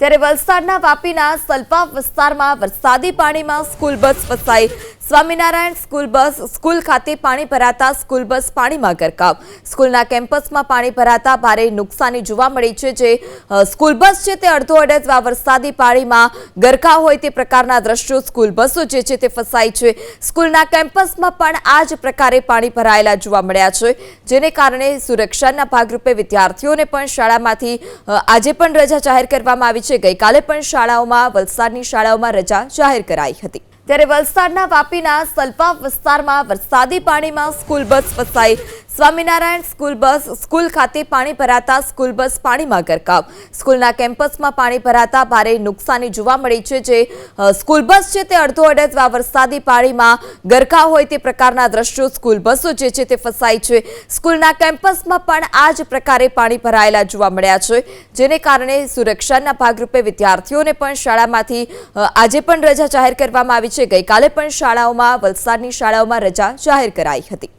ત્યારે વલસાડના વાપીના સલપા વિસ્તારમાં વરસાદી પાણીમાં સ્કૂલ બસ ફસાઈ। સ્વામિનારાયણ સ્કૂલ બસ સ્કૂલ ખાતે પાણી ભરાતા સ્કૂલ બસ પાણીમાં ગરકાવ। સ્કૂલના કેમ્પસમાં પાણી ભરાતા ભારે નુકસાની જોવા મળી છે। જે સ્કૂલ બસ છે તે અડધો અડધા વરસાદી પાણીમાં ગરકાવ હોય તે પ્રકારના દ્રશ્યો સ્કૂલ બસો જે છે તે ફસાઈ છે। સ્કૂલના કેમ્પસમાં પણ આ જ પ્રકારે પાણી ભરાયેલા જોવા મળ્યા છે, જેને કારણે સુરક્ષાના ભાગરૂપે વિદ્યાર્થીઓને પણ શાળામાંથી આજે પણ રજા જાહેર કરવામાં આવી છે। ગઈકાલે પણ શાળાઓમાં વલસાડની શાળાઓમાં રજા જાહેર કરાઈ હતી। ત્યારે વલસાડના વાપીના સલપા વિસ્તારમાં વરસાદી પાણીમાં સ્કૂલ બસ ફસાઈ। સ્વામિનારાયણ સ્કૂલ બસ સ્કૂલ ખાતે પાણી ભરાતા સ્કૂલ બસ પાણીમાં ગરકાવ। સ્કૂલના કેમ્પસમાં પાણી ભરાતા ભારે નુકસાની જોવા મળી છે। જે સ્કૂલ બસ છે તે અડધો અડધા વરસાદી પાણીમાં ગરકાવ હોય તે પ્રકારના દ્રશ્યો સ્કૂલ બસો જે છે તે ફસાઈ છે। સ્કૂલના કેમ્પસમાં પણ આ જ પ્રકારે પાણી ભરાયેલા જોવા મળ્યા છે, જેને કારણે સુરક્ષાના ભાગરૂપે વિદ્યાર્થીઓને પણ શાળામાંથી આજે પણ રજા જાહેર કરવામાં આવી છે। ગઈકાલે પણ શાળાઓમાં વલસાડની શાળાઓમાં રજા જાહેર કરાઈ હતી।